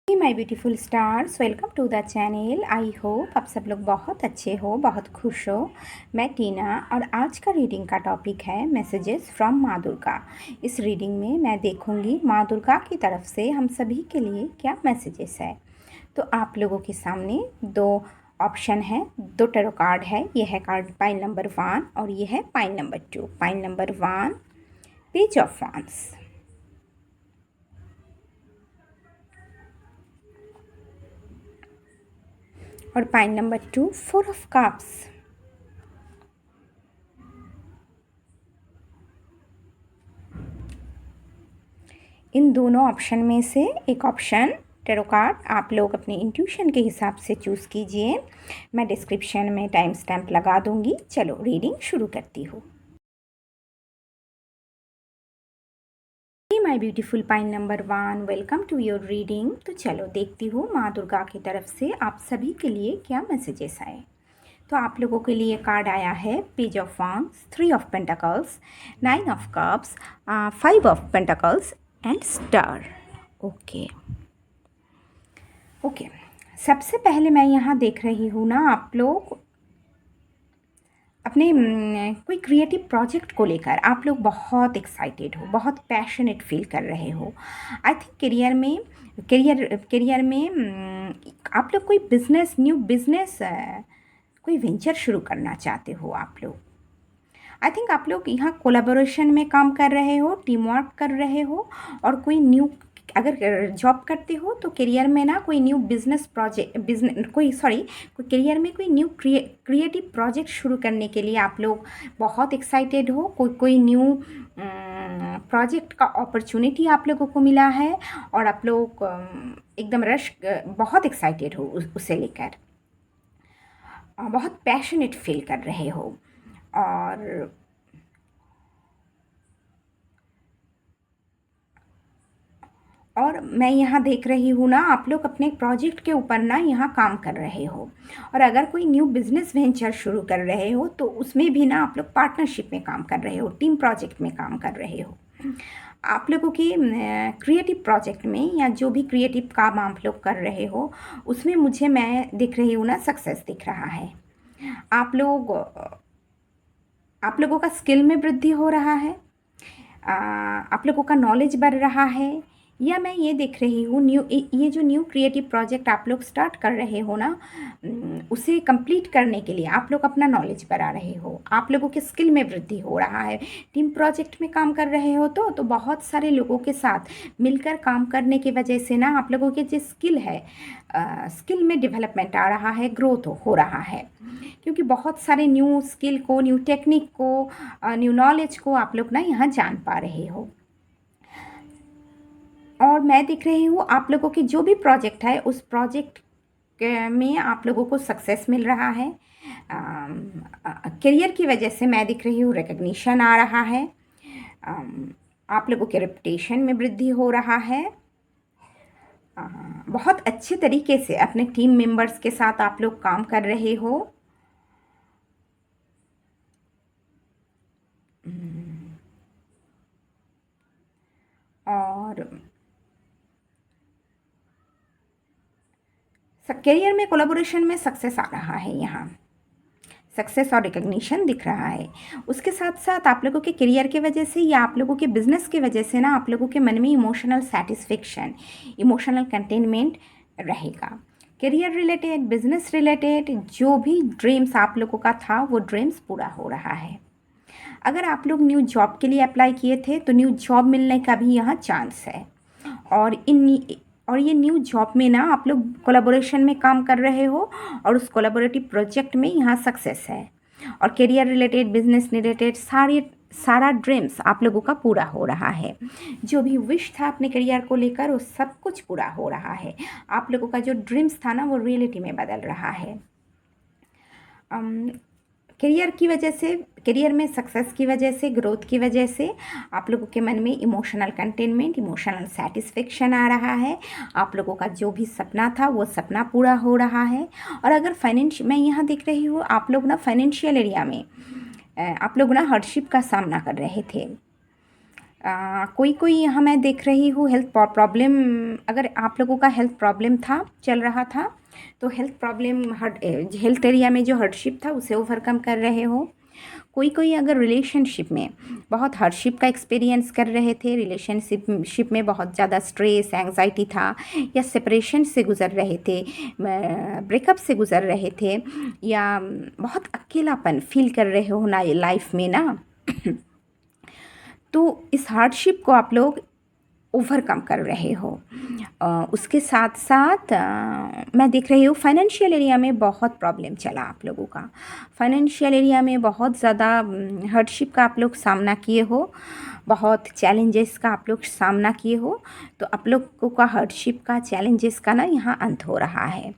My beautiful stars, welcome to the channel. I hope आप सब लोग बहुत अच्छे हो, बहुत खुश हो। मैं टीना और आज का रीडिंग का टॉपिक है मैसेजेस फ्रॉम माँ दुर्गा। इस रीडिंग में मैं देखूंगी माँ दुर्गा की तरफ से हम सभी के लिए क्या मैसेजेस है। तो आप लोगों के सामने दो ऑप्शन है, दो टैरो कार्ड है। यह है कार्ड पाइल नंबर 1 और ये है pile number 2। Pile number 1 page of wands और पाइल नंबर 2 4 ऑफ कप्स। इन दोनों ऑप्शन में से एक ऑप्शन टैरो कार्ड आप लोग अपने इंट्यूशन के हिसाब से चूज़ कीजिए। मैं डिस्क्रिप्शन में टाइम स्टैम्प लगा दूंगी। चलो रीडिंग शुरू करती हूँ। My beautiful pile number 1, welcome to your reading. तो चलो देखती हूँ माँ दुर्गा की तरफ से आप सभी के लिए क्या मैसेजेस आए। तो आप लोगों के लिए कार्ड आया है page of wands, 3 of pentacles, 9 of cups, 5 of pentacles and star. Okay okay सबसे पहले मैं यहाँ देख रही हूँ ना, आप लोग अपने कोई क्रिएटिव प्रोजेक्ट को लेकर आप लोग बहुत एक्साइटेड हो, बहुत पैशनेट फील कर रहे हो। आई थिंक करियर में आप लोग कोई बिजनेस, न्यू बिजनेस, कोई वेंचर शुरू करना चाहते हो आप लोग। आई थिंक आप लोग यहाँ कोलैबोरेशन में काम कर रहे हो, टीम वर्क कर रहे हो और कोई न्यू, अगर जॉब करते हो तो करियर में ना कोई न्यू बिजनेस प्रोजेक्ट, कोई करियर में कोई न्यू क्रिएटिव प्रोजेक्ट शुरू करने के लिए आप लोग बहुत एक्साइटेड हो। कोई न्यू प्रोजेक्ट का अपॉर्चुनिटी आप लोगों को मिला है और आप लोग एकदम बहुत एक्साइटेड हो उसे लेकर, बहुत पैशनेट फील कर रहे हो। और मैं यहाँ देख रही हूँ ना, आप लोग अपने प्रोजेक्ट के ऊपर ना यहाँ काम कर रहे हो और अगर कोई न्यू बिजनेस वेंचर शुरू कर रहे हो तो उसमें भी ना आप लोग पार्टनरशिप में काम कर रहे हो, टीम प्रोजेक्ट में काम कर रहे हो। आप लोगों की क्रिएटिव प्रोजेक्ट में या जो भी क्रिएटिव काम आप लोग कर रहे हो उसमें मुझे मैं दिख रही हूँ ना, सक्सेस दिख रहा है। आप लोगों का स्किल में वृद्धि हो रहा है, आप लोगों का नॉलेज बढ़ रहा है। या मैं ये देख रही हूँ ये जो न्यू क्रिएटिव प्रोजेक्ट आप लोग स्टार्ट कर रहे हो ना, उसे कंप्लीट करने के लिए आप लोग अपना नॉलेज बढ़ा रहे हो, आप लोगों के स्किल में वृद्धि हो रहा है। टीम प्रोजेक्ट में काम कर रहे हो तो बहुत सारे लोगों के साथ मिलकर काम करने की वजह से ना आप लोगों के जो स्किल है, स्किल में डेवलपमेंट आ रहा है, ग्रोथ हो रहा है। क्योंकि बहुत सारे न्यू स्किल को, न्यू टेक्निक को, न्यू नॉलेज को आप लोग ना यहाँ जान पा रहे हो। और मैं दिख रही हूँ आप लोगों की जो भी प्रोजेक्ट है उस प्रोजेक्ट में आप लोगों को सक्सेस मिल रहा है। करियर की वजह से मैं दिख रही हूँ रिकग्निशन आ रहा है, आप लोगों के रेपुटेशन में वृद्धि हो रहा है। बहुत अच्छे तरीके से अपने टीम मेंबर्स के साथ आप लोग काम कर रहे हो। और करियर में कोलैबोरेशन में सक्सेस आ रहा है, यहाँ सक्सेस और रिकग्निशन दिख रहा है। उसके साथ साथ आप लोगों के करियर के वजह से या आप लोगों के बिजनेस की वजह से ना आप लोगों के मन में इमोशनल सेटिस्फेक्शन, इमोशनल कंटेनमेंट रहेगा। करियर रिलेटेड, बिजनेस रिलेटेड जो भी ड्रीम्स आप लोगों का था वो ड्रीम्स पूरा हो रहा है। अगर आप लोग न्यू जॉब के लिए अप्लाई किए थे तो न्यू जॉब मिलने का भी यहाँ चांस है। और ये न्यू जॉब में ना आप लोग कोलैबोरेशन में काम कर रहे हो और उस कोलैबोरेटिव प्रोजेक्ट में यहाँ सक्सेस है। और करियर रिलेटेड, बिजनेस रिलेटेड सारा ड्रीम्स आप लोगों का पूरा हो रहा है। जो भी विश था अपने करियर को लेकर वो सब कुछ पूरा हो रहा है। आप लोगों का जो ड्रीम्स था ना वो रियलिटी में बदल रहा है। करियर की वजह से, करियर में सक्सेस की वजह से, ग्रोथ की वजह से आप लोगों के मन में इमोशनल कंटेनमेंट, इमोशनल सेटिस्फेक्शन आ रहा है। आप लोगों का जो भी सपना था वो सपना पूरा हो रहा है। और अगर मैं यहाँ देख रही हूँ आप लोग ना फाइनेंशियल एरिया में आप लोग ना हार्डशिप का सामना कर रहे थे। कोई कोई यहाँ मैं देख रही हूँ हेल्थ प्रॉब्लम, अगर आप लोगों का हेल्थ प्रॉब्लम था, चल रहा था, तो हेल्थ प्रॉब्लम हेल्थ एरिया में जो हार्डशिप था उसे ओवरकम कर रहे हो। कोई कोई अगर रिलेशनशिप में बहुत हार्डशिप का एक्सपीरियंस कर रहे थे, रिलेशनशिप में बहुत ज़्यादा स्ट्रेस एंग्जाइटी था, या सेपरेशन से गुज़र रहे थे, ब्रेकअप से गुज़र रहे थे, या बहुत अकेलापन फील कर रहे हो ना लाइफ में ना, तो इस हार्डशिप को आप लोग ओवरकम कर रहे हो। उसके साथ साथ मैं देख रही हूँ फाइनेंशियल एरिया में बहुत प्रॉब्लम चला आप लोगों का। फाइनेंशियल एरिया में बहुत ज़्यादा हार्डशिप का आप लोग सामना किए हो, बहुत चैलेंजेस का आप लोग सामना किए हो। तो आप लोगों का हार्डशिप का, चैलेंजेस का ना यहाँ अंत हो रहा है,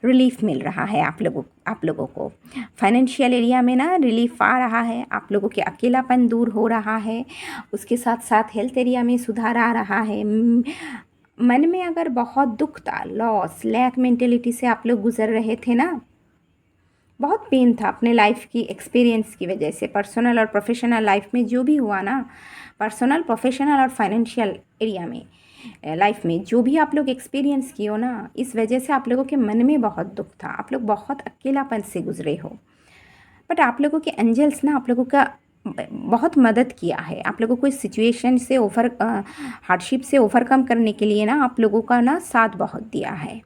रिलीफ मिल रहा है आप लोगों को। फाइनेंशियल एरिया में ना रिलीफ आ रहा है, आप लोगों के अकेलापन दूर हो रहा है। उसके साथ साथ हेल्थ एरिया में सुधार आ रहा है। मन में अगर बहुत दुख था, लॉस, लैक मेंटेलिटी से आप लोग गुजर रहे थे ना, बहुत पेन था अपने लाइफ की एक्सपीरियंस की वजह से, पर्सनल और प्रोफेशनल लाइफ में जो भी हुआ ना, पर्सनल, प्रोफेशनल और फाइनेंशियल एरिया में लाइफ में जो भी आप लोग एक्सपीरियंस किए हो ना, इस वजह से आप लोगों के मन में बहुत दुख था, आप लोग बहुत अकेलापन से गुजरे हो। बट आप लोगों के एंजल्स ना आप लोगों का बहुत मदद किया है, आप लोगों को इस सिचुएशन से हार्डशिप से ओवरकम करने के लिए ना आप लोगों का ना साथ बहुत दिया है।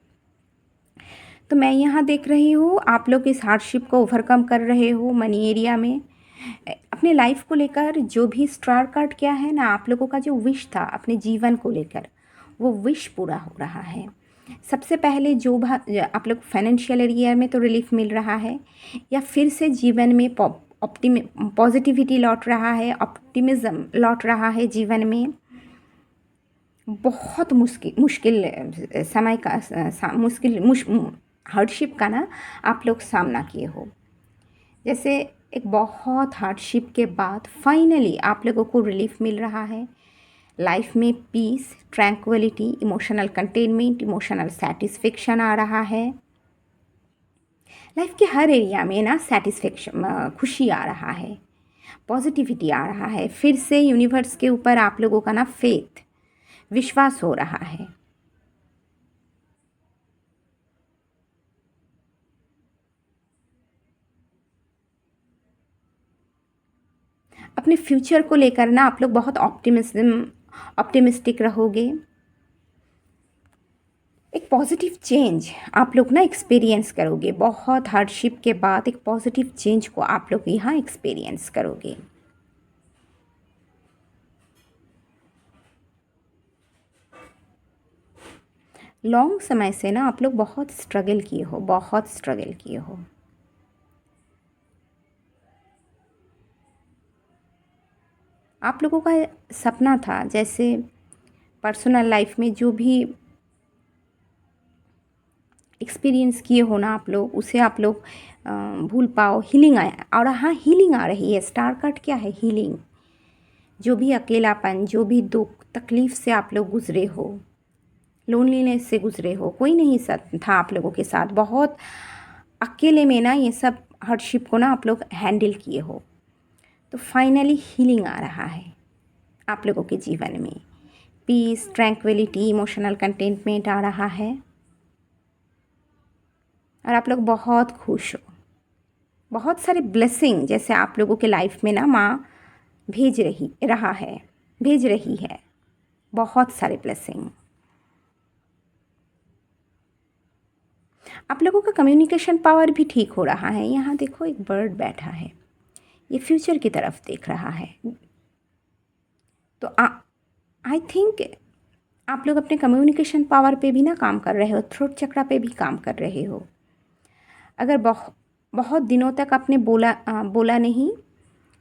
तो मैं यहाँ देख रही हूँ आप लोग इस हार्डशिप को ओवरकम कर रहे हो मनी एरिया में। अपने लाइफ को लेकर जो भी स्टार कार्ड क्या है ना, आप लोगों का जो विश था अपने जीवन को लेकर, वो विश पूरा हो रहा है। सबसे पहले जो आप लोग फाइनेंशियल एरिया में तो रिलीफ मिल रहा है, या फिर से जीवन में पॉजिटिविटी लौट रहा है, ऑप्टिमिज्म लौट रहा है जीवन में। बहुत मुश्किल मुश्किल समय का हार्डशिप का ना आप लोग सामना किए हो। जैसे एक बहुत हार्डशिप के बाद फाइनली आप लोगों को रिलीफ मिल रहा है, लाइफ में peace, tranquility, emotional containment, emotional satisfaction आ रहा है। लाइफ के हर एरिया में ना सेटिस्फेक्शन, खुशी आ रहा है, पॉजिटिविटी आ रहा है। फिर से यूनिवर्स के ऊपर आप लोगों का ना फेथ, विश्वास हो रहा है। अपने फ्यूचर को लेकर ना आप लोग बहुत ऑप्टिमिस्टिक रहोगे। एक पॉजिटिव चेंज आप लोग ना एक्सपीरियंस करोगे, बहुत हार्डशिप के बाद एक पॉजिटिव चेंज को आप लोग यहाँ एक्सपीरियंस करोगे। लॉन्ग समय से ना आप लोग बहुत स्ट्रगल किए हो, बहुत स्ट्रगल किए हो। आप लोगों का सपना था, जैसे पर्सनल लाइफ में जो भी एक्सपीरियंस किए हो ना आप लोग, उसे आप लोग भूल पाओ, हीलिंग आया। और हाँ, हीलिंग आ रही है। स्टार कार्ड क्या है? हीलिंग। जो भी अकेलापन, जो भी दुख तकलीफ से आप लोग गुजरे हो, लोनलीनेस से गुजरे हो, कोई नहीं साथ था आप लोगों के साथ, बहुत अकेले में ना ये सब हार्डशिप को ना आप लोग हैंडल किए हो, तो फाइनली हीलिंग आ रहा है आप लोगों के जीवन में। पीस, ट्रैंक्विलिटी, इमोशनल कंटेंटमेंट आ रहा है, और आप लोग बहुत खुश हो। बहुत सारे ब्लेसिंग जैसे आप लोगों के लाइफ में ना माँ भेज रही है, बहुत सारे ब्लेसिंग। आप लोगों का कम्युनिकेशन पावर भी ठीक हो रहा है। यहाँ देखो एक बर्ड बैठा है, ये फ्यूचर की तरफ देख रहा है। तो आई थिंक आप लोग अपने कम्युनिकेशन पावर पे भी ना काम कर रहे हो, थ्रोट चक्रा पे भी काम कर रहे हो। अगर बहुत दिनों तक आपने बोला नहीं,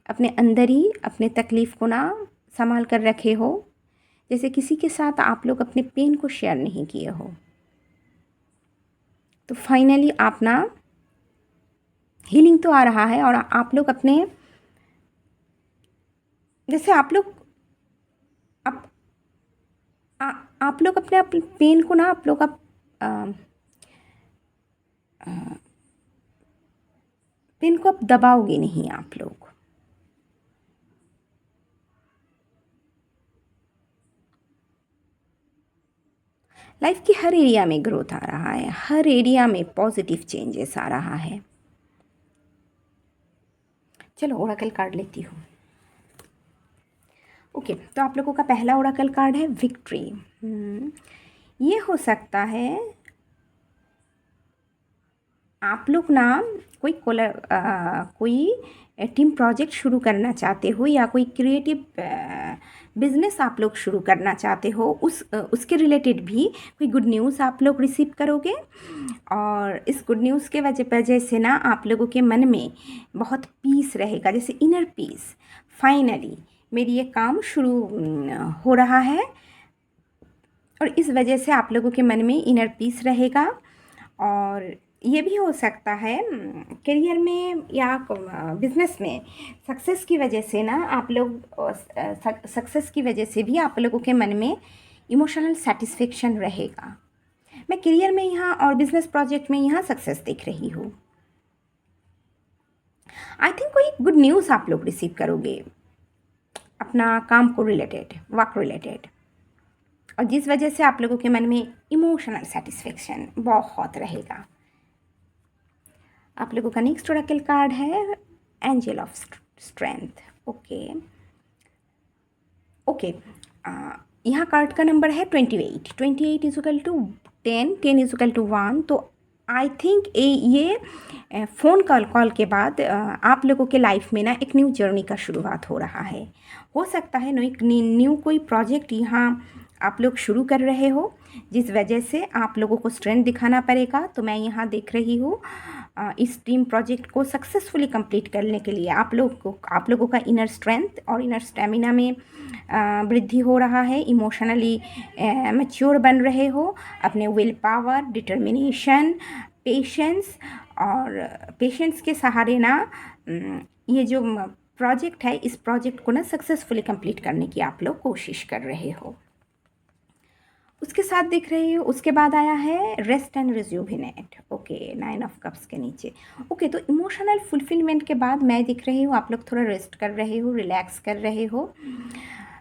अपने अंदर ही अपने तकलीफ़ को ना संभाल कर रखे हो, जैसे किसी के साथ आप लोग अपने पेन को शेयर नहीं किए हो, तो फाइनली आप ना हीलिंग तो आ रहा है। और आप लोग अपने, जैसे आप लोग आप आप लोग अपने पेन को ना आप लोग पेन को आप दबाओगे नहीं आप लोग। लाइफ की हर एरिया में ग्रोथ आ रहा है, हर एरिया में पॉजिटिव चेंजेस आ रहा है। चलो ओरेकल कार्ड लेती हूँ। ओके, तो आप लोगों का पहला ओरेकल कार्ड है विक्ट्री। ये हो सकता है आप लोग ना कोई टीम प्रोजेक्ट शुरू करना चाहते हो, या कोई क्रिएटिव बिजनेस आप लोग शुरू करना चाहते हो, उसके रिलेटेड भी कोई गुड न्यूज़ आप लोग रिसीव करोगे। और इस गुड न्यूज़ के वजह से ना आप लोगों के मन में बहुत पीस रहेगा, जैसे इनर पीस। फाइनली मेरी ये काम शुरू हो रहा है, और इस वजह से आप लोगों के मन में इनर पीस रहेगा। और ये भी हो सकता है करियर में या बिजनेस में सक्सेस की वजह से ना आप लोग सक्सेस की वजह से भी आप लोगों के मन में इमोशनल सेटिस्फेक्शन रहेगा। मैं करियर में यहाँ और बिजनेस प्रोजेक्ट में यहाँ सक्सेस देख रही हूँ। आई थिंक कोई गुड न्यूज़ आप लोग रिसीव करोगे अपना काम को रिलेटेड, वर्क रिलेटेड, और जिस वजह से आप लोगों के मन में इमोशनल सेटिस्फेक्शन बहुत रहेगा। आप लोगों का नेक्स्ट ओरेकल कार्ड है एंजल ऑफ स्ट्रेंथ। ओके, यहाँ कार्ड का नंबर है 28। 28 is equal to 10, 10 is equal to 1। तो आई थिंक ये फ़ोन कॉल के बाद आप लोगों के लाइफ में ना एक न्यू जर्नी का शुरुआत हो रहा है। हो सकता है न्यू कोई प्रोजेक्ट यहाँ आप लोग शुरू कर रहे हो, जिस वजह से आप लोगों को स्ट्रेंथ दिखाना पड़ेगा। तो मैं यहाँ देख रही हूँ इस टीम प्रोजेक्ट को सक्सेसफुली कंप्लीट करने के लिए आप लोगों का इनर स्ट्रेंथ और इनर स्टेमिना में वृद्धि हो रहा है। इमोशनली मैच्योर बन रहे हो, अपने विल पावर, डिटर्मिनेशन, पेशेंस, और पेशेंस के सहारे ना ये जो प्रोजेक्ट है, इस प्रोजेक्ट को ना सक्सेसफुली कंप्लीट करने की आप लोग कोशिश कर रहे हो। उसके साथ दिख रही हो, उसके बाद आया है rest and rejuvenate. Okay, 9 of cups के नीचे। ओके, तो इमोशनल फुलफिलमेंट के बाद मैं दिख रही हूँ आप लोग थोड़ा रेस्ट कर रहे हो, रिलैक्स कर रहे हो,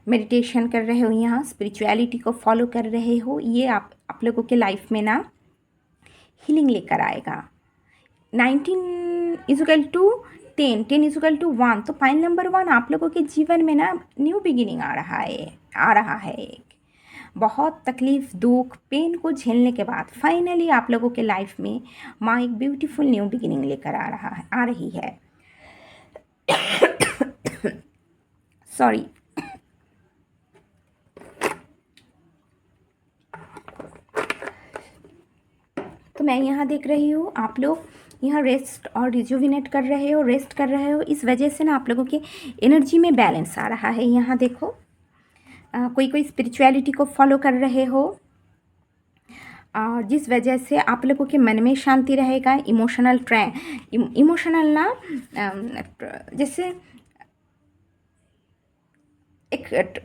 मेडिटेशन कर रहे हो, यहाँ स्पिरिचुअलिटी को फॉलो कर रहे हो। ये आप लोगों के लाइफ में ना हीलिंग लेकर आएगा। 19 is equal to 10, 10 is equal to 1। तो पॉइंट नंबर 1, आप लोगों के जीवन में ना न्यू बिगिनिंग आ रहा है। एक बहुत तकलीफ, दुख, पेन को झेलने के बाद फाइनली आप लोगों के लाइफ में माँ एक ब्यूटीफुल न्यू बिगिनिंग लेकर आ रही है। सॉरी। तो मैं यहाँ देख रही हूँ आप लोग यहाँ रेस्ट और रिजुविनेट कर रहे हो, रेस्ट कर रहे हो। इस वजह से ना आप लोगों के एनर्जी में बैलेंस आ रहा है। यहाँ देखो कोई स्पिरिचुअलिटी को फॉलो कर रहे हो, और जिस वजह से आप लोगों के मन में शांति रहेगा। इमोशनल ना जैसे एक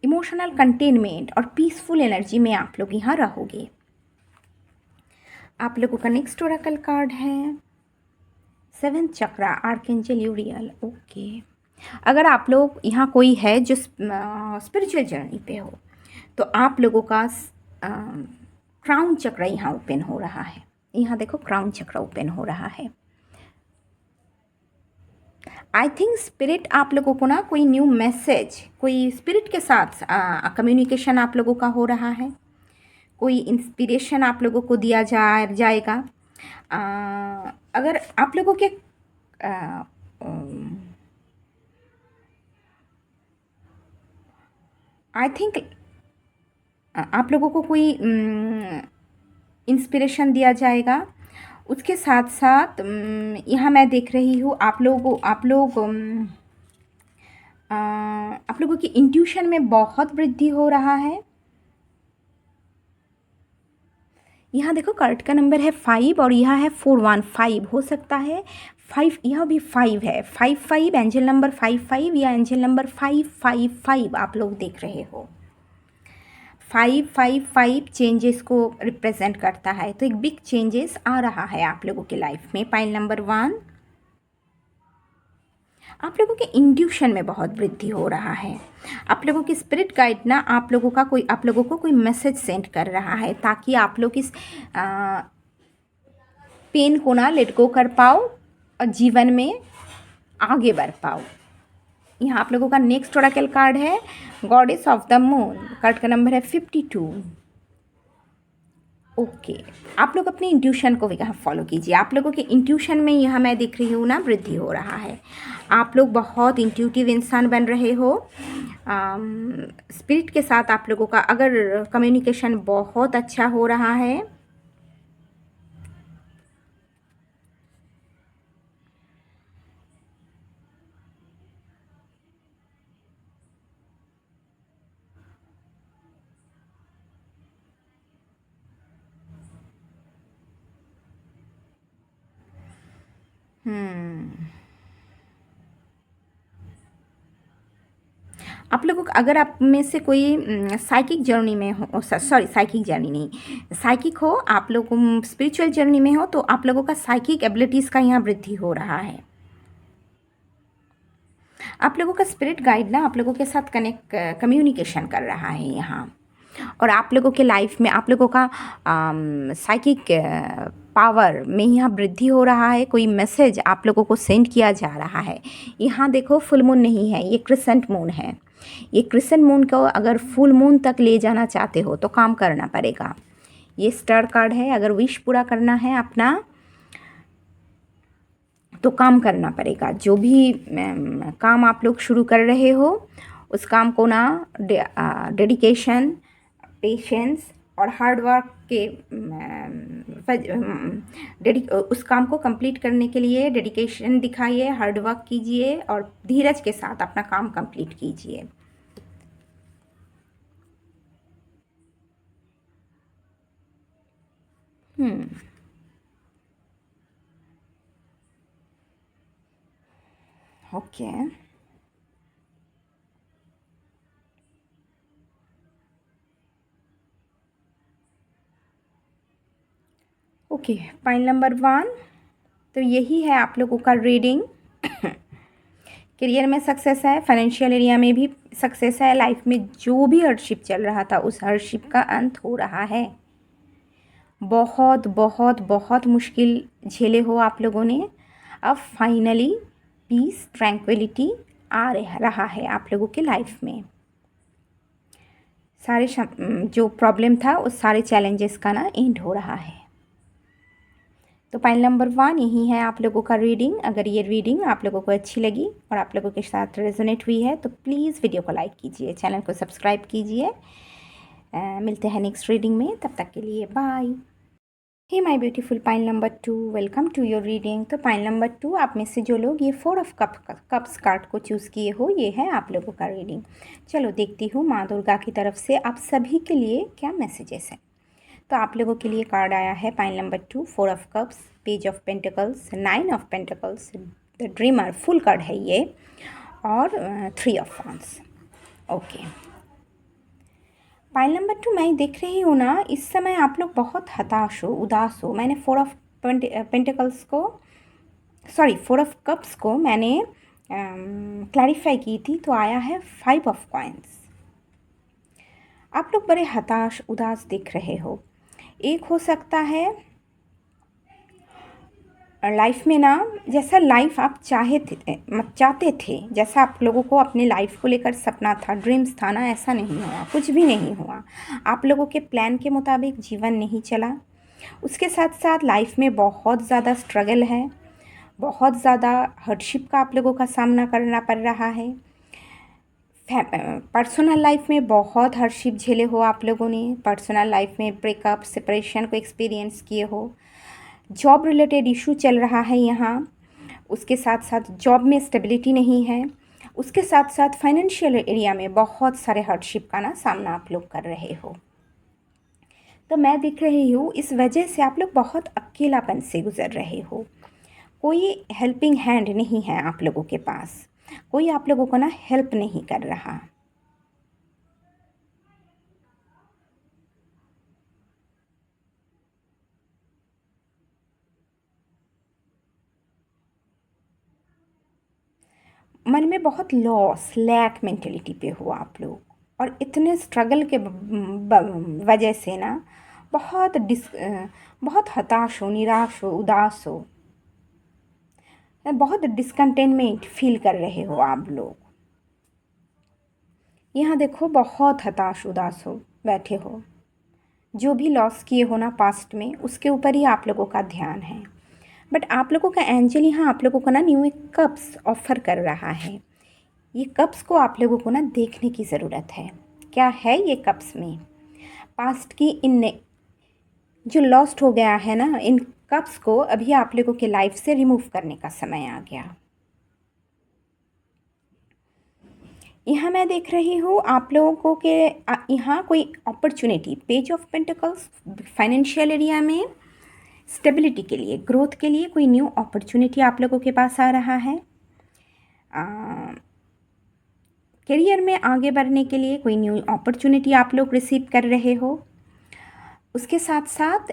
इमोशनल कंटेनमेंट और पीसफुल एनर्जी में आप लोग यहाँ रहोगे। आप लोगों का नेक्स्ट ओरेकल कार्ड है 7th चक्रा, आर्कएंजल यूरियल। ओके, अगर आप लोग यहाँ कोई है जो स्पिरिचुअल जर्नी पे हो, तो आप लोगों का क्राउन चक्र यहाँ ओपन हो रहा है। यहाँ देखो क्राउन चक्र ओपन हो रहा है। आई थिंक स्पिरिट आप लोगों को ना कोई न्यू मैसेज, कोई स्पिरिट के साथ कम्युनिकेशन आप लोगों का हो रहा है। कोई इंस्पिरेशन आप लोगों को दिया जाएगा। अगर आप लोगों के आई थिंक आप लोगों को कोई इंस्पिरेशन दिया जाएगा। उसके साथ साथ यहाँ मैं देख रही हूँ आप लोगों की इंट्यूशन में बहुत वृद्धि हो रहा है। यहाँ देखो कार्ड का नंबर है 5 और यहाँ है 415। हो सकता है 5, यह भी 5 है। 55 एंजल नंबर 55 या एंजल नंबर 555 आप लोग देख रहे हो। 555 चेंजेस को रिप्रेजेंट करता है। तो एक बिग चेंजेस आ रहा है आप लोगों के लाइफ में। पॉइंट नंबर 1, आप लोगों के इंट्यूशन में बहुत वृद्धि हो रहा है। आप लोगों की स्पिरिट गाइड ना आप लोगों को कोई मैसेज सेंड कर रहा है ताकि आप लोग इस पेन को ना लेट गो कर पाओ और जीवन में आगे बढ़ पाओ। यहाँ आप लोगों का नेक्स्ट ओरेकल कार्ड है goddess of the moon. Card का नंबर है 52। ओके, आप लोग अपने इंट्यूशन को भी यहाँ फॉलो कीजिए। आप लोगों के इंट्यूशन में यहाँ मैं दिख रही हूँ ना वृद्धि हो रहा है। आप लोग बहुत इंट्यूटिव इंसान बन रहे हो। स्पिरिट के साथ आप लोगों का अगर कम्युनिकेशन बहुत अच्छा हो रहा है। आप लोगों को अगर आप में से कोई साइकिक जर्नी में हो, सॉरी साइकिक जर्नी नहीं, साइकिक हो आप लोग, स्पिरिचुअल जर्नी में हो, तो आप लोगों का साइकिक एबिलिटीज़ का यहाँ वृद्धि हो रहा है। आप लोगों का स्पिरिट गाइड ना आप लोगों के साथ कम्युनिकेशन कर रहा है यहाँ। और आप लोगों के लाइफ में आप लोगों का साइकिक पावर में यहाँ वृद्धि हो रहा है। कोई मैसेज आप लोगों को सेंड किया जा रहा है। यहाँ देखो फुल मून नहीं है, ये क्रिसेंट मून है। ये क्रिसेंट मून को अगर फुल मून तक ले जाना चाहते हो तो काम करना पड़ेगा। ये स्टार कार्ड है। अगर विश पूरा करना है अपना तो काम करना पड़ेगा। जो भी काम आप लोग शुरू कर रहे हो उस काम को ना डेडिकेशन, पेशेंस और हार्ड वर्क के उस काम को कंप्लीट करने के लिए डेडिकेशन दिखाइए, हार्ड वर्क कीजिए और धीरज के साथ अपना काम कंप्लीट कीजिए। ओके ओके, पॉइंट नंबर 1 तो यही है आप लोगों का रीडिंग। करियर में सक्सेस है, फाइनेंशियल एरिया में भी सक्सेस है। लाइफ में जो भी हार्डशिप चल रहा था उस हार्डशिप का अंत हो रहा है। बहुत बहुत बहुत मुश्किल झेले हो आप लोगों ने। अब फाइनली पीस, ट्रैंक्विलिटी रहा है आप लोगों के लाइफ में। सारे जो प्रॉब्लम था उस सारे चैलेंजेस का ना एंड हो रहा है। तो पॉइंट नंबर 1 यही है आप लोगों का रीडिंग। अगर ये रीडिंग आप लोगों को अच्छी लगी और आप लोगों के साथ रेजोनेट हुई है तो प्लीज़ वीडियो को लाइक कीजिए, चैनल को सब्सक्राइब कीजिए। मिलते हैं नेक्स्ट रीडिंग में, तब तक के लिए bye. Hey my beautiful pile number 2, welcome to your reading. तो पाइल नंबर 2 आप में से जो लोग ये 4 ऑफ कप्स कार्ड को चूज़ किए हो, ये है आप लोगों का रीडिंग। चलो देखती हूँ माँ दुर्गा की तरफ से आप सभी के लिए क्या मैसेजेस हैं। तो आप लोगों के लिए कार्ड आया है pile number 2, 4 of cups, page of pentacles, 9 of pentacles, the dreamer, full card है ये, और 3 of wands. Okay, pile number 2 मैं देख रही हूँ ना, इस समय आप लोग बहुत हताश हो, उदास हो। मैंने 4 ऑफ पेंटिकल्स को, सॉरी 4 ऑफ कप्स को मैंने क्लैरिफाई की थी तो आया है 5 ऑफ कॉइन्स। आप लोग बड़े हताश, उदास दिख रहे हो। एक हो सकता है लाइफ में ना, जैसा लाइफ आप चाहते थे, जैसा आप लोगों को अपने लाइफ को लेकर सपना था, ड्रीम्स था ना, ऐसा नहीं हुआ, कुछ भी नहीं हुआ। आप लोगों के प्लान के मुताबिक जीवन नहीं चला। उसके साथ साथ लाइफ में बहुत ज़्यादा स्ट्रगल है, बहुत ज़्यादा हार्डशिप का आप लोगों का सामना करना पड़ रहा है। पर्सनल लाइफ में बहुत हार्डशिप झेले हो आप लोगों ने। पर्सनल लाइफ में ब्रेकअप, सेपरेशन को एक्सपीरियंस किए हो। जॉब रिलेटेड इशू चल रहा है यहाँ। उसके साथ साथ जॉब में स्टेबिलिटी नहीं है। उसके साथ साथ फाइनेंशियल एरिया में बहुत सारे हार्डशिप का ना सामना आप लोग कर रहे हो। तो मैं दिख रही हूँ इस वजह से आप लोग बहुत अकेलापन से गुजर रहे हो। कोई हेल्पिंग हैंड नहीं है आप लोगों के पास, कोई आप लोगों को ना हेल्प नहीं कर रहा। मन में बहुत लॉस लैक मेंटेलिटी पे हो आप लोग, और इतने स्ट्रगल के वजह से ना बहुत हताश हो, निराश हो, उदास हो, बहुत डिसकंटेनमेंट फील कर रहे हो आप लोग। यहाँ देखो बहुत हताश उदास हो बैठे हो, जो भी लॉस किए हो ना पास्ट में, उसके ऊपर ही आप लोगों का ध्यान है। बट आप लोगों का एंजल यहाँ आप लोगों को ना न्यू एक कप्स ऑफर कर रहा है। ये कप्स को आप लोगों को ना देखने की ज़रूरत है। क्या है ये कप्स में? पास्ट की इन जो लॉस्ट हो गया है ना, इन कप्स को अभी आप लोगों के लाइफ से रिमूव करने का समय आ गया। यहाँ मैं देख रही हूँ आप लोगों को के यहाँ कोई opportunity, page of pentacles, financial area में स्टेबिलिटी के लिए, ग्रोथ के लिए कोई न्यू अपॉर्चुनिटी आप लोगों के पास आ रहा है। करियर में आगे बढ़ने के लिए कोई न्यू अपॉर्चुनिटी आप लोग रिसीव कर रहे हो। उसके साथ साथ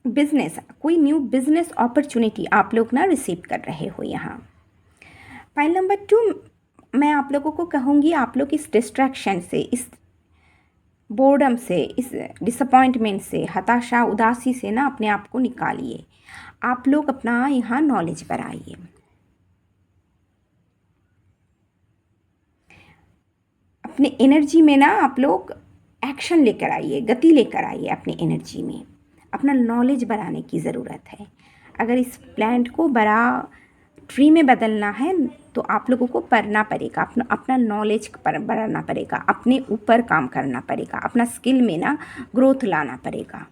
बिजनेस, कोई न्यू बिजनेस अपॉर्चुनिटी आप लोग ना रिसीव कर रहे हो यहाँ। फाइल नंबर 2, मैं आप लोगों को कहूँगी आप लोग इस डिस्ट्रैक्शन से, इस बोर्डम से, इस डिसअपॉइंटमेंट से, हताशा उदासी से ना अपने आप को निकालिए। आप लोग अपना यहाँ नॉलेज बढ़ाइए। अपने एनर्जी में ना आप लोग एक्शन लेकर आइए, गति लेकर आइए अपनी एनर्जी में। अपना नॉलेज बढ़ाने की ज़रूरत है। अगर इस प्लांट को बड़ा ट्री में बदलना है तो आप लोगों को पढ़ना पड़ेगा, अपना नॉलेज बढ़ाना पड़ेगा, अपने ऊपर काम करना पड़ेगा, अपना स्किल में ना ग्रोथ लाना पड़ेगा।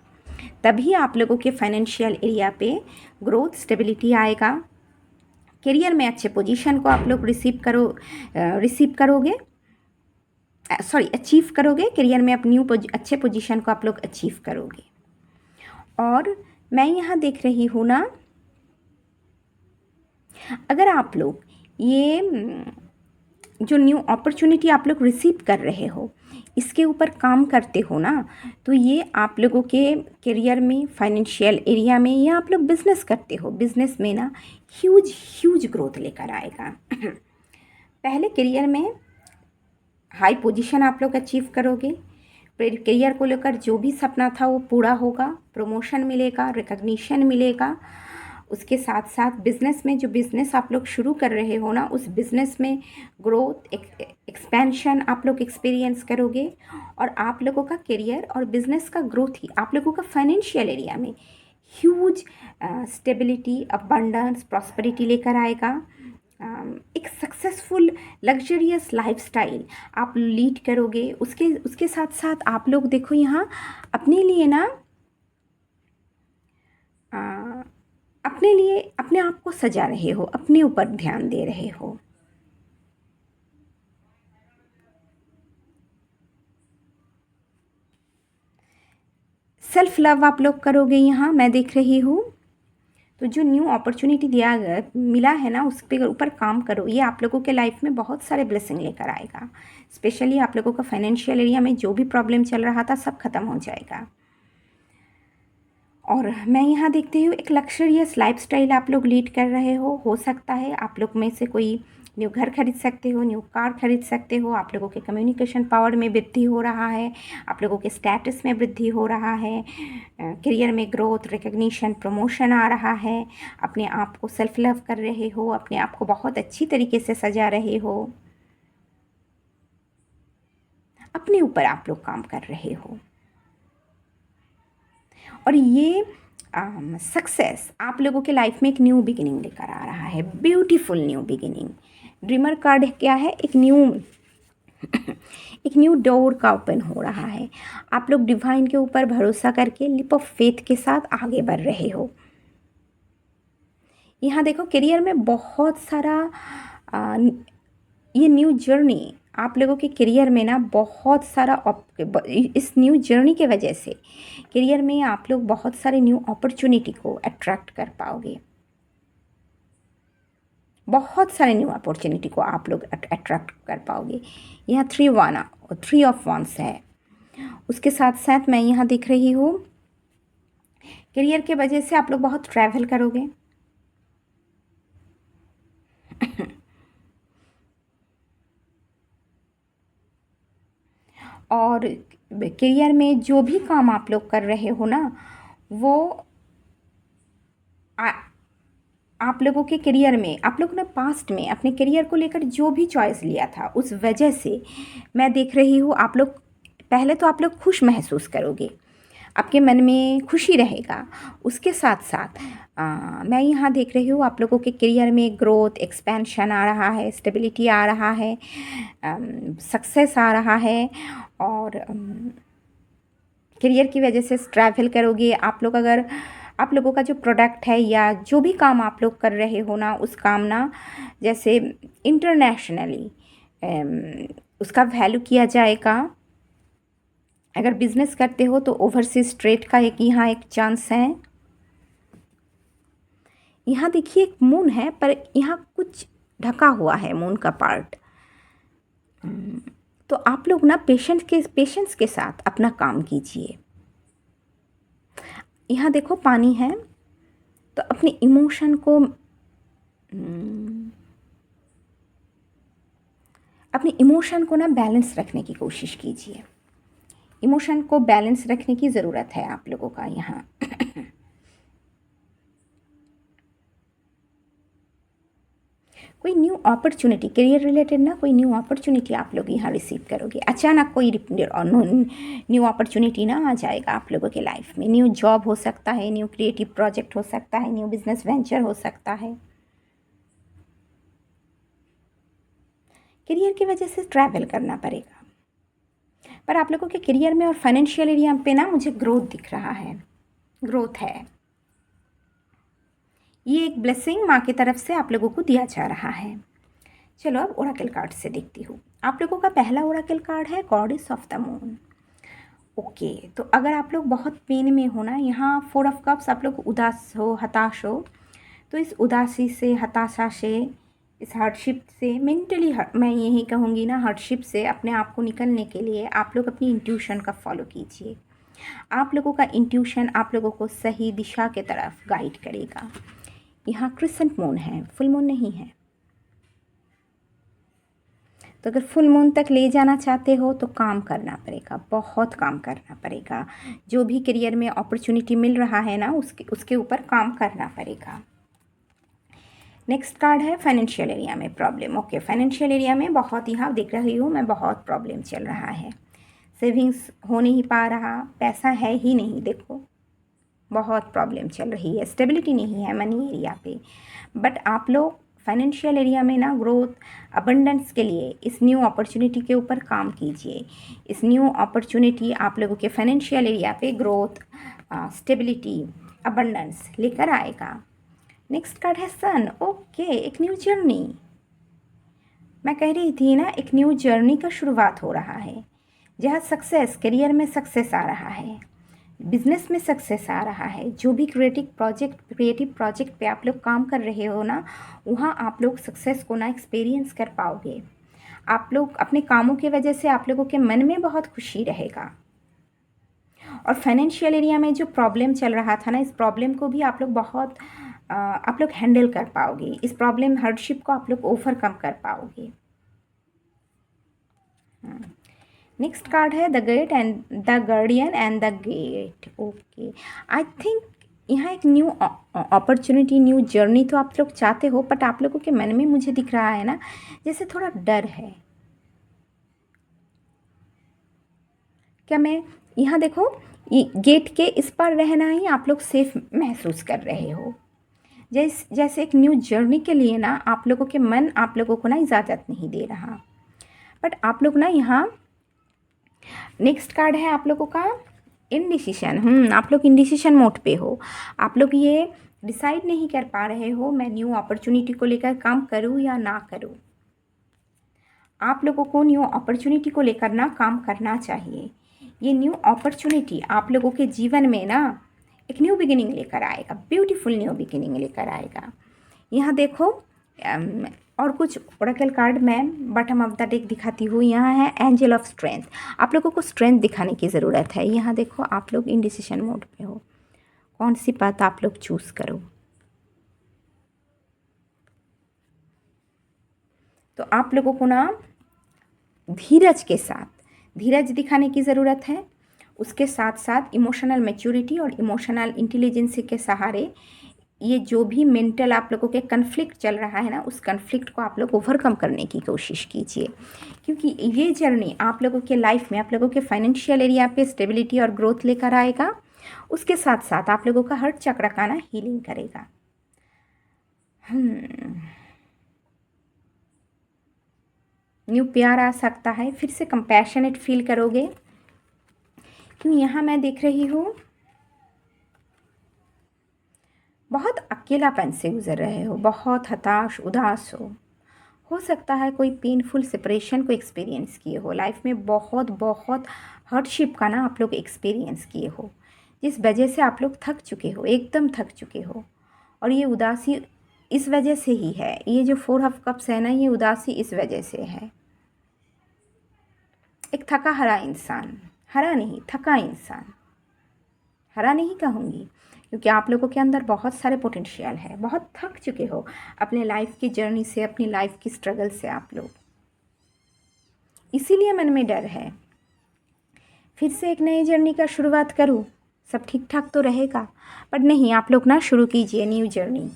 तभी आप लोगों के फाइनेंशियल एरिया पे ग्रोथ, स्टेबिलिटी आएगा। करियर में अच्छे पोजीशन को आप लोग रिसीव करोगे, अचीव करोगे। करियर में अपनी अच्छे पोजीशन को आप लोग अचीव करोगे। और मैं यहाँ देख रही हूँ ना, अगर आप लोग ये जो न्यू अपॉर्चुनिटी आप लोग रिसीव कर रहे हो, इसके ऊपर काम करते हो ना, तो ये आप लोगों के करियर में, फाइनेंशियल एरिया में, या आप लोग बिजनेस करते हो, बिजनेस में ना ह्यूज ग्रोथ लेकर आएगा। पहले करियर में हाई पोजीशन आप लोग अचीव करोगे। करियर को लेकर जो भी सपना था वो पूरा होगा, प्रमोशन मिलेगा, रिकग्निशन मिलेगा। उसके साथ साथ बिज़नेस में जो बिज़नेस आप लोग शुरू कर रहे हो ना, उस बिज़नेस में ग्रोथ, एक्सपेंशन आप लोग एक्सपीरियंस करोगे। और आप लोगों का करियर और बिज़नेस का ग्रोथ ही आप लोगों का फाइनेंशियल एरिया में ह्यूज स्टेबिलिटी, अबंडेंस, प्रॉस्पेरिटी लेकर आएगा। एक सक्सेसफुल लग्जरियस लाइफस्टाइल आप लीड करोगे। उसके साथ साथ आप लोग देखो यहाँ अपने लिए ना, अपने लिए अपने आप को सजा रहे हो, अपने ऊपर ध्यान दे रहे हो। सेल्फ लव आप लोग करोगे यहाँ, मैं देख रही हूँ। तो जो न्यू अपॉर्चुनिटी मिला है ना, उस पे ऊपर काम करो। ये आप लोगों के लाइफ में बहुत सारे ब्लेसिंग लेकर आएगा। स्पेशली आप लोगों का फाइनेंशियल एरिया में जो भी प्रॉब्लम चल रहा था सब खत्म हो जाएगा। और मैं यहाँ देखती हूँ एक लग्जरियस लाइफस्टाइल आप लोग लीड कर रहे हो सकता है आप लोग में से कोई न्यू घर खरीद सकते हो, न्यू कार खरीद सकते हो। आप लोगों के कम्युनिकेशन पावर में वृद्धि हो रहा है, आप लोगों के स्टेटस में वृद्धि हो रहा है, करियर में ग्रोथ, रिकग्निशन, प्रमोशन आ रहा है। अपने आप को सेल्फ लव कर रहे हो, अपने आप को बहुत अच्छी तरीके से सजा रहे हो, अपने ऊपर आप लोग काम कर रहे हो। और ये सक्सेस आप लोगों के लाइफ में एक न्यू बिगिनिंग लेकर आ रहा है, beautiful new beginning. Dreamer card क्या है? एक न्यू डोर का ओपन हो रहा है। आप लोग डिवाइन के ऊपर भरोसा करके लिप ऑफ फेथ के साथ आगे बढ़ रहे हो। यहाँ देखो करियर में बहुत सारा ये न्यू जर्नी आप लोगों के करियर में ना बहुत सारा इस न्यू जर्नी के वजह से करियर में आप लोग बहुत सारे न्यू अपॉर्चुनिटी को अट्रैक्ट कर पाओगे। बहुत सारे न्यू अपॉर्चुनिटी को आप लोग अट्रैक्ट कर पाओगे। यहाँ 3 ऑफ वांड्स है। उसके साथ साथ मैं यहाँ दिख रही हूँ करियर के वजह से आप लोग बहुत ट्रैवल करोगे। और करियर में जो भी काम आप लोग कर रहे हो ना, वो आ, आप लोगों के करियर में, आप लोग ने पास्ट में अपने करियर को लेकर जो भी चॉइस लिया था, उस वजह से मैं देख रही हूँ आप लोग, पहले तो आप लोग खुश महसूस करोगे, आपके मन में खुशी रहेगा। उसके साथ साथ मैं यहाँ देख रही हूँ आप लोगों के करियर में ग्रोथ, एक्सपेंशन आ रहा है, स्टेबिलिटी आ रहा है, सक्सेस आ रहा है। और करियर की वजह से ट्रैवल करोगे आप लोग। अगर आप लोगों का जो प्रोडक्ट है या जो भी काम आप लोग कर रहे हो ना, उस काम ना जैसे इंटरनेशनली उसका वैल्यू किया जाएगा। अगर बिजनेस करते हो तो ओवरसीज ट्रेड का एक यहाँ एक चांस है। यहाँ देखिए एक मून है, पर यहाँ कुछ ढका हुआ है मून का पार्ट। तो आप लोग ना पेशेंस के साथ अपना काम कीजिए। यहाँ देखो पानी है, तो अपने इमोशन को अपने इमोशन को ना बैलेंस रखने की कोशिश कीजिए। इमोशन को बैलेंस रखने की ज़रूरत है आप लोगों का यहाँ। कोई न्यू अपॉर्चुनिटी करियर रिलेटेड ना, कोई न्यू अपॉर्चुनिटी आप लोग यहाँ रिसीव करोगे। अचानक कोई न्यू अपॉर्चुनिटी ना आ जाएगा आप लोगों के लाइफ में। न्यू जॉब हो सकता है, न्यू क्रिएटिव प्रोजेक्ट हो सकता है, न्यू बिजनेस वेंचर हो सकता है। करियर की वजह से ट्रैवल करना पड़ेगा, पर आप लोगों के करियर में और फाइनेंशियल एरिया पे ना मुझे ग्रोथ दिख रहा है, ग्रोथ है। ये एक ब्लेसिंग माँ की तरफ से आप लोगों को दिया जा रहा है। चलो अब ओरेकल कार्ड से देखती हूँ। आप लोगों का पहला ओरेकल कार्ड है goddess of the moon. Okay, तो अगर आप लोग बहुत पेन में हो ना, यहाँ 4 ऑफ कप्स, आप लोग उदास हो, हताश हो, तो इस उदासी से, हताशा से, इस हार्डशिप से, मेंटली मैं यही कहूँगी ना, हार्डशिप से अपने आप को निकलने के लिए आप लोग अपनी इंट्यूशन का फॉलो कीजिए। आप लोगों का इंट्यूशन आप लोगों को सही दिशा के तरफ गाइड करेगा। यहाँ क्रिसेंट मून है, फुल मून नहीं है। तो अगर फुल मून तक ले जाना चाहते हो तो काम करना पड़ेगा, बहुत काम करना पड़ेगा। जो भी करियर में अपॉर्चुनिटी मिल रहा है ना, उसके ऊपर काम करना पड़ेगा। नेक्स्ट कार्ड है फाइनेंशियल एरिया में प्रॉब्लम। ओके, फाइनेंशियल एरिया में बहुत, यहाँ देख रही हूँ मैं, बहुत प्रॉब्लम चल रहा है। सेविंग्स हो नहीं पा रहा, पैसा है ही नहीं, देखो बहुत प्रॉब्लम चल रही है, स्टेबिलिटी नहीं है मनी एरिया पे। बट आप लोग फाइनेंशियल एरिया में ना ग्रोथ, अबंडेंस के लिए इस न्यू अपॉर्चुनिटी के ऊपर काम कीजिए। इस न्यू अपॉर्चुनिटी आप लोगों के फाइनेंशियल एरिया पे ग्रोथ, स्टेबिलिटी, अबंडेंस लेकर आएगा। नेक्स्ट कार्ड है सन। ओके, एक न्यू जर्नी। मैं कह रही थी ना, एक न्यू जर्नी का शुरुआत हो रहा है, जहाँ सक्सेस, करियर में सक्सेस आ रहा है, बिजनेस में सक्सेस आ रहा है। जो भी क्रिएटिव प्रोजेक्ट पे आप लोग काम कर रहे हो ना, वहाँ आप लोग सक्सेस को ना एक्सपीरियंस कर पाओगे। आप लोग अपने कामों की वजह से आप लोगों के मन में बहुत खुशी रहेगा। और फाइनेंशियल एरिया में जो प्रॉब्लम चल रहा था ना, इस प्रॉब्लम को भी आप लोग बहुत आप लोग हैंडल कर पाओगे। इस प्रॉब्लम, हार्डशिप को आप लोग ओवरकम कर पाओगे। नेक्स्ट कार्ड है the gate and the guardian and the gate. Okay, I think यहाँ एक न्यू अपॉर्चुनिटी, न्यू जर्नी तो आप लोग चाहते हो, बट आप लोगों के मन में मुझे दिख रहा है ना, जैसे थोड़ा डर है। क्या मैं यहाँ देखो, ये गेट के इस पर रहना ही आप लोग सेफ महसूस कर रहे हो। जैसे एक न्यू जर्नी के लिए ना आप लोगों के मन आप लोगों को ना इजाज़त नहीं दे रहा। बट आप लोग ना यहाँ, नेक्स्ट कार्ड है आप लोगों का इनडिसीशन। आप लोग इनडिसीशन मोड पे हो। आप लोग ये डिसाइड नहीं कर पा रहे हो, मैं न्यू अपॉर्चुनिटी को लेकर काम करूँ या ना करूँ। आप लोगों को न्यू अपॉर्चुनिटी को लेकर ना काम करना चाहिए। ये न्यू अपॉर्चुनिटी आप लोगों के जीवन में ना एक न्यू बिगिनिंग लेकर आएगा, ब्यूटीफुल न्यू बिगिनिंग लेकर आएगा। यहाँ देखो और कुछ ओरेकल कार्ड मैं बॉटम ऑफ द डेक दिखाती हूँ। यहाँ है एंजल ऑफ स्ट्रेंथ। आप लोगों को स्ट्रेंथ दिखाने की ज़रूरत है। यहाँ देखो आप लोग इनडिसीशन मोड पे हो, कौन सी बात आप लोग चूज़ करो। तो आप लोगों को ना धीरज के साथ धीरज दिखाने की ज़रूरत है। उसके साथ साथ इमोशनल मैच्योरिटी और इमोशनल इंटेलिजेंसी के सहारे ये जो भी मेंटल आप लोगों के कन्फ्लिक्ट चल रहा है ना, उस कन्फ्लिक्ट को आप लोग ओवरकम करने की कोशिश कीजिए, क्योंकि ये जर्नी आप लोगों के लाइफ में आप लोगों के फाइनेंशियल एरिया पे स्टेबिलिटी और ग्रोथ लेकर आएगा। उसके साथ साथ आप लोगों का हार्ट चक्र का ना हीलिंग करेगा। न्यू प्यार आ सकता है, फिर से कंपैशनेट फील करोगे, क्यों यहाँ मैं देख रही हूँ बहुत अकेलापन से गुजर रहे हो, बहुत हताश उदास हो सकता है कोई पेनफुल सेपरेशन को एक्सपीरियंस किए हो लाइफ में, बहुत बहुत हार्डशिप का ना आप लोग एक्सपीरियंस किए हो, जिस वजह से आप लोग थक चुके हो, एकदम थक चुके हो। और ये उदासी इस वजह से ही है, ये जो 4 ऑफ कप्स है ना, ये उदासी इस वजह से है। एक थका हरा इंसान, हरा नहीं थका इंसान, हरा नहीं कहूँगी, क्योंकि आप लोगों के अंदर बहुत सारे पोटेंशियल है, बहुत थक चुके हो अपने लाइफ की जर्नी से, अपनी लाइफ की स्ट्रगल से आप लोग, इसीलिए मन में डर है फिर से एक नई जर्नी का शुरुआत करूँ, सब ठीक ठाक तो रहेगा, बट नहीं, आप लोग ना शुरू कीजिए न्यू जर्नी।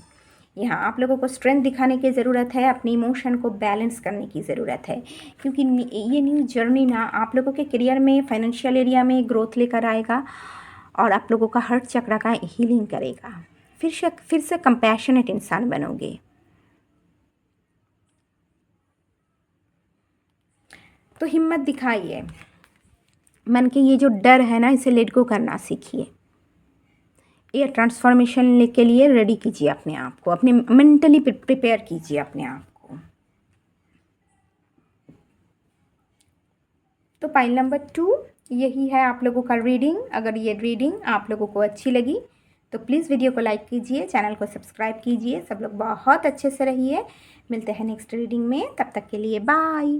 यहाँ आप लोगों को स्ट्रेंथ दिखाने की ज़रूरत है, अपनी इमोशन को बैलेंस करने की ज़रूरत है, क्योंकि ये न्यू जर्नी ना आप लोगों के करियर में, फाइनेंशियल एरिया में ग्रोथ लेकर आएगा और आप लोगों का हार्ट चक्र का हीलिंग करेगा। फिर से कंपैशनेट इंसान बनोगे। तो हिम्मत दिखाइए, मन के ये जो डर है ना, इसे लेट गो करना सीखिए। ये ट्रांसफॉर्मेशन के लिए रेडी कीजिए अपने आप को, अपने मेंटली प्रिपेयर कीजिए अपने आप को। तो पाइल नंबर 2 यही है आप लोगों का रीडिंग। अगर ये रीडिंग आप लोगों को अच्छी लगी तो प्लीज़ वीडियो को लाइक कीजिए, चैनल को सब्सक्राइब कीजिए। सब लोग बहुत अच्छे से रहिए, मिलते हैं नेक्स्ट रीडिंग में, तब तक के लिए बाय।